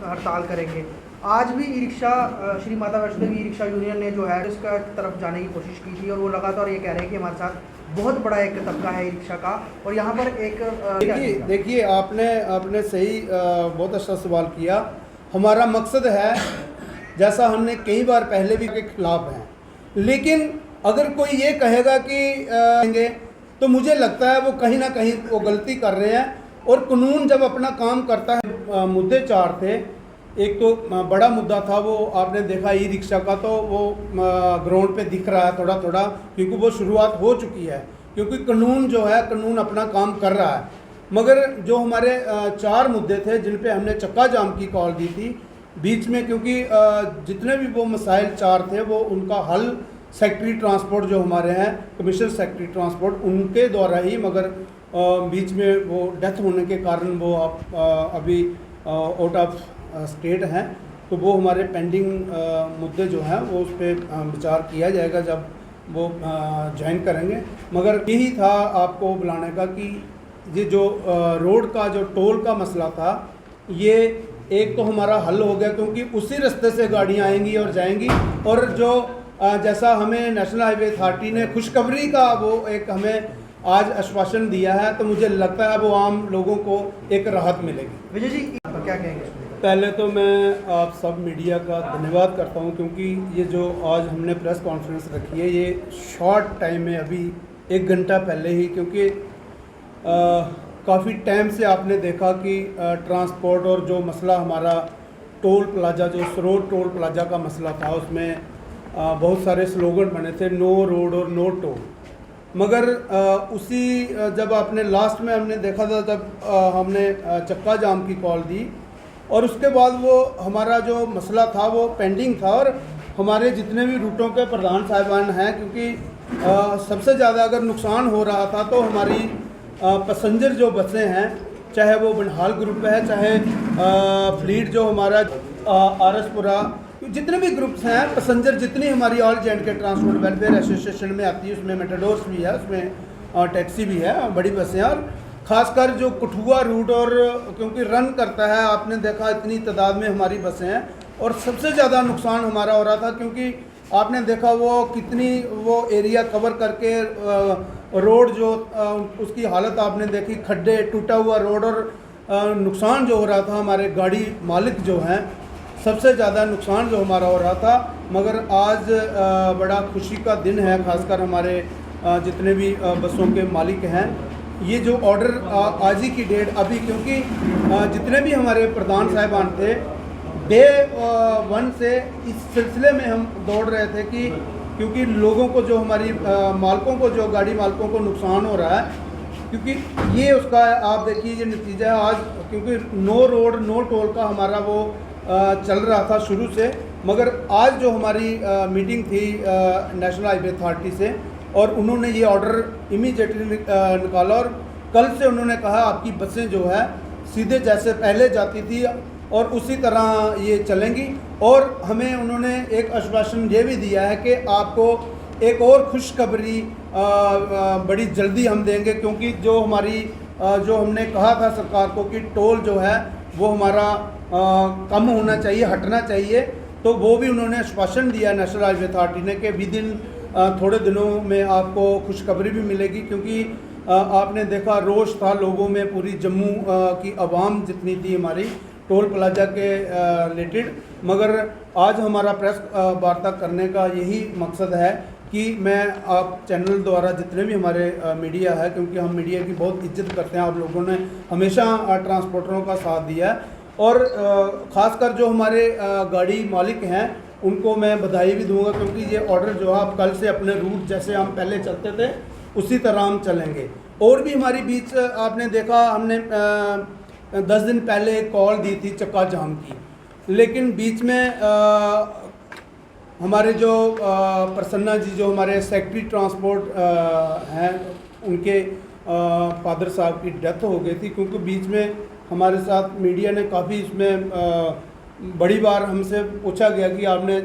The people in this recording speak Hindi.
हड़ताल करेंगे। आज भी e rickshaw Shri Mata Vaishno Devi e rickshaw union ने जो है इसका तरफ जाने की कोशिश की थी और वो लगातार ये कह रहे हैं कि हमारे साथ बहुत बड़ा एक तबका है ई रिक्शा का। और यहाँ पर एक देखिए आपने सही बहुत अच्छा सवाल किया। हमारा मकसद है, जैसा हमने कई बार पहले भी के खिलाफ हैं, लेकिन अगर कोई ये कहेगा कि तो मुझे लगता है वो कहीं ना कहीं वो गलती कर रहे हैं। और कानून जब अपना काम करता है, मुद्दे चार थे। एक तो बड़ा मुद्दा था, वो आपने देखा ई रिक्शा का, तो वो ग्राउंड पे दिख रहा है थोड़ा थोड़ा, क्योंकि वो शुरुआत हो चुकी है, क्योंकि कानून जो है कानून अपना काम कर रहा है। मगर जो हमारे चार मुद्दे थे जिन पे हमने चक्का जाम की कॉल दी थी बीच में, क्योंकि जितने भी वो मसाइल चार थे वो उनका हल सेक्रेटरी ट्रांसपोर्ट जो हमारे हैं, कमिश्नर सेक्रेटरी ट्रांसपोर्ट, उनके द्वारा ही, मगर बीच में वो डेथ होने के कारण वो अभी आउट ऑफ स्टेट हैं। तो वो हमारे पेंडिंग मुद्दे जो हैं वो उस पर विचार किया जाएगा जब वो ज्वाइन करेंगे। मगर यही था आपको बुलाने का कि ये जो रोड का जो टोल का मसला था, ये एक तो हमारा हल हो गया, क्योंकि उसी रास्ते से गाड़ियाँ आएंगी और जाएंगी। और जो जैसा हमें नेशनल हाईवे अथॉरिटी ने खुशखबरी का वो एक हमें आज आश्वासन दिया है, तो मुझे लगता है वो आम लोगों को एक राहत मिलेगी। विजय जी क्या कहेंगे? पहले तो मैं आप सब मीडिया का धन्यवाद करता हूं, क्योंकि ये जो आज हमने प्रेस कॉन्फ्रेंस रखी है ये शॉर्ट टाइम में, अभी 1 घंटा पहले ही, क्योंकि काफ़ी टाइम से आपने देखा कि ट्रांसपोर्ट और जो मसला हमारा टोल प्लाजा, जो सरोड टोल प्लाजा का मसला था, उसमें बहुत सारे स्लोगन बने थे, नो रोड और नो टोल। मगर उसी जब आपने लास्ट में हमने देखा था, जब हमने चक्का जाम की कॉल दी, और उसके बाद वो हमारा जो मसला था वो पेंडिंग था। और हमारे जितने भी रूटों के प्रधान साहिबान हैं, क्योंकि सबसे ज़्यादा अगर नुकसान हो रहा था तो हमारी पैसेंजर जो बसें हैं, चाहे वो बनिहाल ग्रुप है, चाहे फ्लीट जो हमारा आरएसपुरा, जितने भी ग्रुप्स हैं, पैसेंजर जितनी हमारी all J&K transport welfare association में आती है, उसमें मेटाडोर्स भी है, उसमें टैक्सी भी है, बड़ी बसें हैं। और ख़ासकर जो कठुआ रूट, और क्योंकि रन करता है, आपने देखा इतनी तादाद में हमारी बसें हैं। और सबसे ज़्यादा नुकसान हमारा हो रहा था, क्योंकि आपने देखा वो कितनी वो एरिया कवर करके रोड जो उसकी हालत आपने देखी, खड्डे, टूटा हुआ रोड, और नुकसान जो हो रहा था हमारे गाड़ी मालिक जो हैं, सबसे ज़्यादा नुकसान जो हमारा हो रहा था। मगर आज बड़ा खुशी का दिन है, खासकर हमारे जितने भी बसों के मालिक हैं। ये जो ऑर्डर आज ही की डेट अभी, क्योंकि जितने भी हमारे प्रधान साहिबान थे, डे 1 से इस सिलसिले में हम दौड़ रहे थे कि क्योंकि लोगों को, जो हमारी मालकों को, जो गाड़ी मालकों को नुकसान हो रहा है, क्योंकि ये उसका आप देखिए ये नतीजा है आज, क्योंकि नो रोड नो टोल का हमारा वो चल रहा था शुरू से। मगर आज जो हमारी मीटिंग थी नेशनल हाईवे अथॉरिटी से, और उन्होंने ये ऑर्डर इमीडिएटली निकाला, और कल से उन्होंने कहा आपकी बसें जो है सीधे जैसे पहले जाती थी और उसी तरह ये चलेंगी। और हमें उन्होंने एक आश्वासन ये भी दिया है कि आपको एक और खुशखबरी बड़ी जल्दी हम देंगे, क्योंकि जो हमारी जो हमने कहा था सरकार को कि टोल जो है वो हमारा कम होना चाहिए, हटना चाहिए, तो वो भी उन्होंने आश्वासन दिया नेशनल हाईवे अथॉरिटी ने कि विद इन थोड़े दिनों में आपको खुशखबरी भी मिलेगी। क्योंकि आपने देखा रोष था लोगों में, पूरी जम्मू की आवाम जितनी थी हमारी टोल प्लाजा के रिलेटेड। मगर आज हमारा प्रेस वार्ता करने का यही मकसद है कि मैं आप चैनल द्वारा, जितने भी हमारे मीडिया है, क्योंकि हम मीडिया की बहुत इज्जत करते हैं, आप लोगों ने हमेशा ट्रांसपोर्टरों का साथ दिया है, और ख़ासकर जो हमारे गाड़ी मालिक हैं उनको मैं बधाई भी दूंगा, क्योंकि ये ऑर्डर जो है आप कल से अपने रूट जैसे हम पहले चलते थे उसी तरह हम चलेंगे। और भी हमारी बीच आपने देखा, हमने 10 दिन पहले एक कॉल दी थी चक्का जाम की, लेकिन बीच में हमारे जो प्रसन्ना जी जो हमारे सेक्रेटरी ट्रांसपोर्ट हैं, उनके फादर साहब की डेथ हो गई थी। क्योंकि बीच में हमारे साथ मीडिया ने काफ़ी इसमें बड़ी बार हमसे पूछा गया कि आपने